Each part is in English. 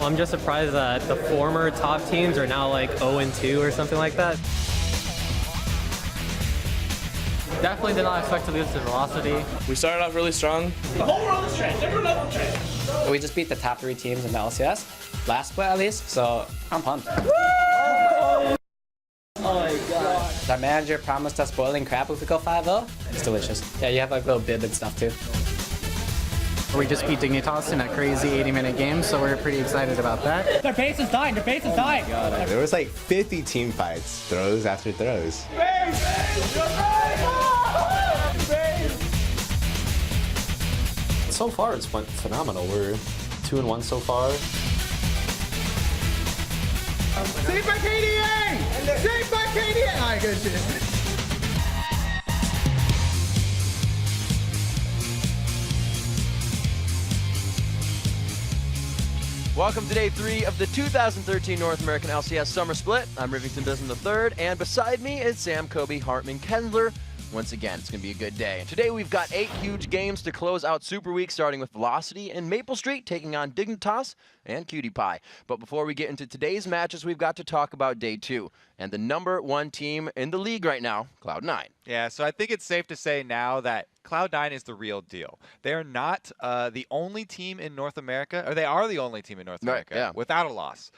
I'm just surprised that the former top teams are now like 0-2 or something like that. Definitely did not expect to lose to Velocity. We started off really strong. The whole world is trash. Everyone knows trash. We just beat the top 3 teams in the LCS, last split at least, so I'm pumped. Oh my god. Our manager promised us boiling crab if we go 5-0. It's delicious. Yeah, you have like little bib and stuff too. We just beat Dignitas in a crazy 80-minute game, so we're pretty excited about that. Their base is dying. Their base is dying. God, there was like 50 team fights, throws after throws. So far, it's went phenomenal. We're 2-1 so far. Saved by KDA! Saved by KDA! Alright, good shit. Welcome to day 3 of the 2013 North American LCS Summer Split. I'm Rivington Bism III, and beside me is Sam Kobe Hartman Kendler. Once again, it's going to be a good day. And today we've got 8 huge games to close out Super Week, starting with Velocity and Maple Street taking on Dignitas and Cutie Pie. But before we get into today's matches, we've got to talk about day 2 and the #1 team in the league right now, Cloud9. Yeah, so I think it's safe to say now that Cloud9 is the real deal. They're not the only team in North America, or they are the only team in North America without a loss.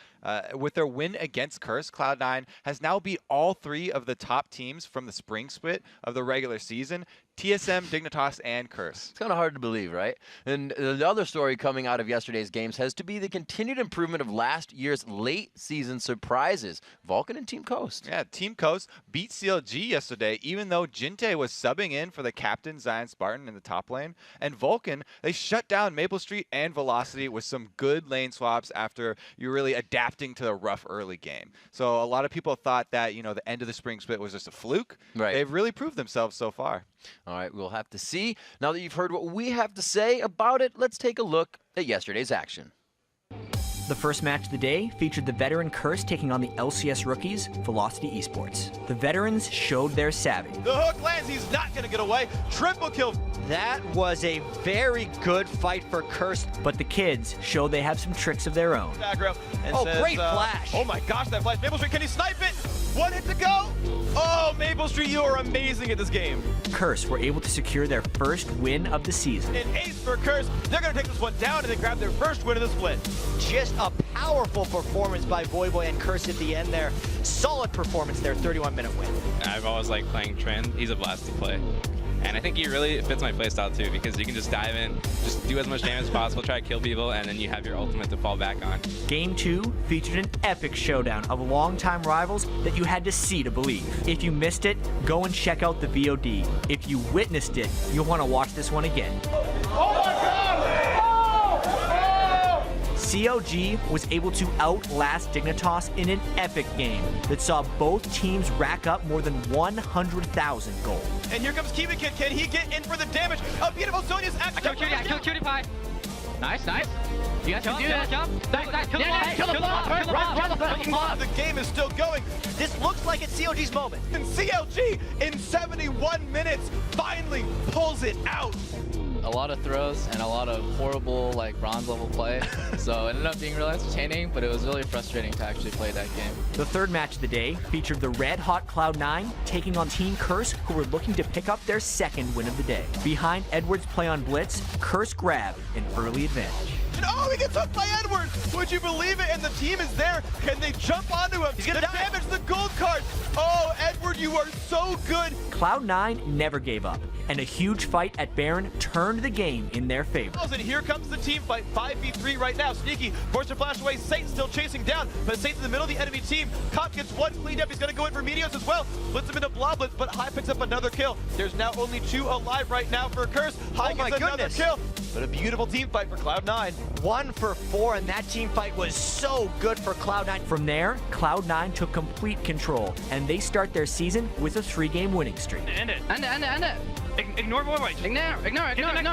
With their win against Curse, Cloud9 has now beat all 3 of the top teams from the spring split of the regular season: TSM, Dignitas, and Curse. It's kind of hard to believe, right? And the other story coming out of yesterday's games has to be the continued improvement of last year's late season surprises, Vulcan and Team Coast. Yeah, Team Coast beat CLG yesterday, even though Jinte was subbing in for the captain Zion Spartan in the top lane. And Vulcan, they shut down Maple Street and Velocity with some good lane swaps after you're really adapting to the rough early game. So a lot of people thought that, you know, the end of the spring split was just a fluke. Right. They've really proved themselves so far. All right, we'll have to see. Now that you've heard what we have to say about it, let's take a look at yesterday's action. The first match of the day featured the veteran Curse taking on the LCS rookies, Velocity Esports. The veterans showed their savvy. The hook lands, he's not gonna get away. Triple kill. That was a very good fight for Curse. But the kids show they have some tricks of their own. Aggro and says, great flash. Oh my gosh, that flash. Maple Street, can he snipe it? 1 hit to go. Oh, Maple Street, you are amazing at this game. Curse were able to secure their first win of the season. An ace for Curse. They're gonna take this one down and they grab their first win of the split. Just a powerful performance by Voyboy and Curse at the end there. Solid performance there, 31-minute win. I've always liked playing Trend. He's a blast to play. And I think he really fits my playstyle too, because you can just dive in, just do as much damage as possible, try to kill people, and then you have your ultimate to fall back on. Game 2 featured an epic showdown of longtime rivals that you had to see to believe. If you missed it, go and check out the VOD. If you witnessed it, you'll want to watch this one again. Oh my god! CLG was able to outlast Dignitas in an epic game that saw both teams rack up more than 100,000 gold. And here comes Kiwi Kid. Can he get in for the damage? A beautiful Sonya's action. I killed Cutie Pie. Nice, nice. You guys can do that. Nice, kill the blob. Kill the blob. The game is still going. This looks like it's CLG's moment. And CLG, in 71 minutes, finally pulls it out. A lot of throws and a lot of horrible bronze level play. So it ended up being really entertaining, but it was really frustrating to actually play that game. The third match of the day featured the red-hot Cloud9 taking on Team Curse, who were looking to pick up their second win of the day. Behind Edwards' play on Blitz, Curse grabbed an early advantage. And oh, he gets hooked by Edwards! Would you believe it? And the team is there. Can they jump onto him? He's gonna damage the gold card. Oh, Edward, you are so good. Cloud9 never gave up, and a huge fight at Baron turned the game in their favor. And here comes the team fight, 5v3 right now. Sneaky, forced to flash away. Saint still chasing down, but Saint's in the middle of the enemy team. Cop gets one cleaned up. He's gonna go in for Meteos as well. Splits him into Bloblets, but High picks up another kill. There's now only 2 alive right now for Curse. High gets another kill. But a beautiful team fight for Cloud9. 1 for 4, and that team fight was so good for Cloud9. From there, Cloud9 took complete control, and they start their season with a 3-game winning streak. End it. Ignore Voyboy. Ignore.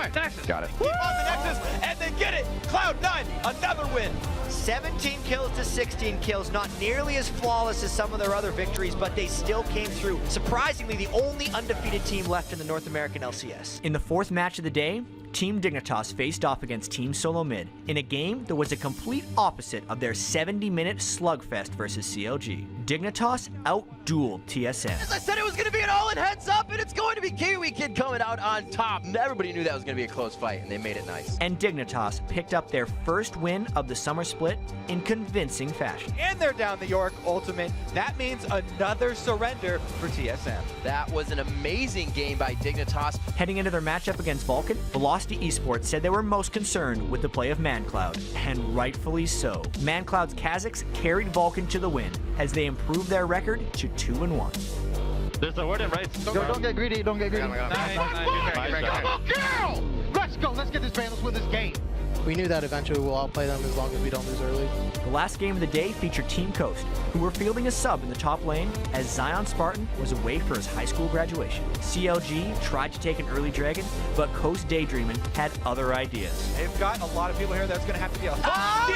Nexus. Got it. Keep on the Nexus, and they get it. Cloud9, another win. 17 kills to 16 kills, not nearly as flawless as some of their other victories, but they still came through. Surprisingly, the only undefeated team left in the North American LCS. In the fourth match of the day, Team Dignitas faced off against Team Solo Mid in a game that was a complete opposite of their 70-minute slugfest versus CLG. Dignitas out-dueled TSM. As I said, it was going to be an all-in heads-up, and it's going to be Kiwi Kid coming out on top. Everybody knew that was going to be a close fight, and they made it nice. And Dignitas picked up their first win of the summer split in convincing fashion. And they're down the York Ultimate. That means another surrender for TSM. That was an amazing game by Dignitas. Heading into their matchup against Vulcan, Velocity Esports said they were most concerned with the play of ManCloud, and rightfully so. ManCloud's Kazakhs carried Vulcan to the win as they improved their record to 2-1. There's a word in right. Don't get greedy, don't get greedy. Double kill! Let's go, let's get this man, let's win this game. We knew that eventually we'll outplay them as long as we don't lose early. The last game of the day featured Team Coast, who were fielding a sub in the top lane as Zion Spartan was away for his high school graduation. CLG tried to take an early dragon, but Coast Daydreamin' had other ideas. They've got a lot of people here that's going to have to be a steal!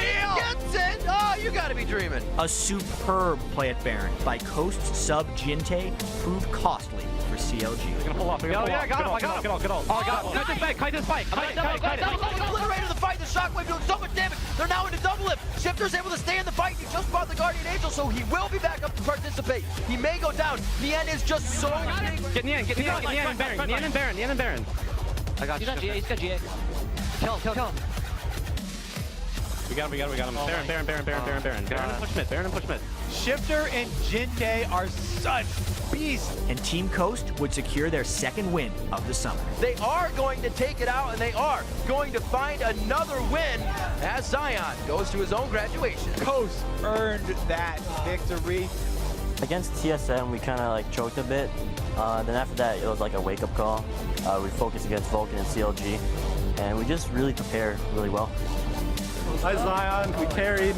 He gets it! Oh, you got to be dreaming. A superb play at Baron by Coast's sub Jinte proved costly for CLG. He's gonna pull off. Yeah, I got him. Oh, I got him. Kite this spike. Obliterated the fight. The Shockwave doing so much damage. They're now into double lift. Shifter's able to stay in the fight. He just bought the Guardian Angel, so he will be back up to participate. He may go down. Nien is just so big. Get Nien and Baron. I got you. He's got GA. Kill him. We got him. Baron. Baron and push mid. Shifter and Jinde are such beasts. And Team Coast would secure their second win of the summer. They are going to take it out, and they are going to find another win as Zion goes to his own graduation. Coast earned that victory. Against TSM, we kind of like choked a bit. Then after that, it was like a wake-up call. We focused against Vulcan and CLG, and we just really prepared really well. Hi Zion, we carried.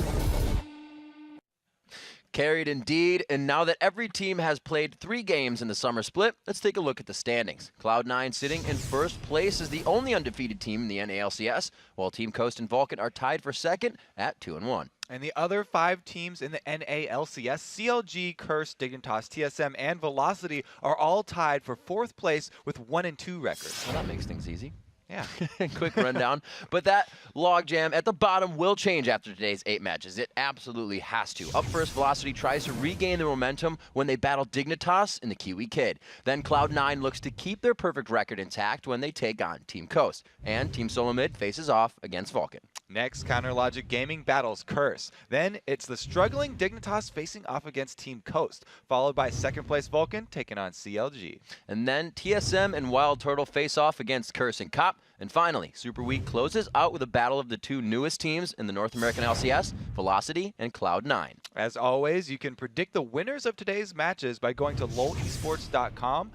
Carried indeed, and now that every team has played 3 games in the summer split, let's take a look at the standings. Cloud9 sitting in first place is the only undefeated team in the NALCS, while Team Coast and Vulcan are tied for second at 2-1. And the other 5 teams in the NALCS, CLG, Curse, Dignitas, TSM, and Velocity, are all tied for 4th place with 1-2 records. Well, that makes things easy. Yeah. Quick rundown. But that logjam at the bottom will change after today's 8 matches. It absolutely has to. Up first, Velocity tries to regain their momentum when they battle Dignitas and the Kiwi Kid. Then Cloud9 looks to keep their perfect record intact when they take on Team Coast. And Team Solo Mid faces off against Vulcan. Next, Counter Logic Gaming battles Curse. Then it's the struggling Dignitas facing off against Team Coast, followed by 2nd place Vulcan taking on CLG. And then TSM and Wild Turtle face off against Curse and Cop. And finally, Super Week closes out with a battle of the 2 newest teams in the North American LCS, Velocity and Cloud9. As always, you can predict the winners of today's matches by going to lowesports.com,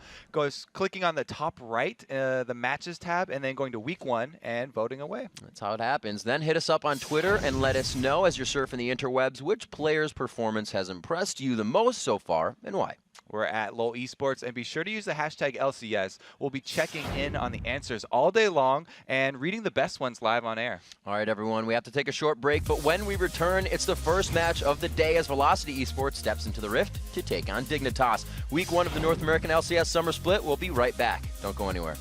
clicking on the top right, the Matches tab, and then going to Week 1 and voting away. That's how it happens. Then hit us up on Twitter and let us know as you're surfing the interwebs which player's performance has impressed you the most so far and why. We're at LOL Esports, and be sure to use the hashtag LCS. We'll be checking in on the answers all day long and reading the best ones live on air. All right, everyone, we have to take a short break, but when we return, it's the first match of the day as Velocity Esports steps into the Rift to take on Dignitas. Week 1 of the North American LCS Summer Split. We'll be right back. Don't go anywhere.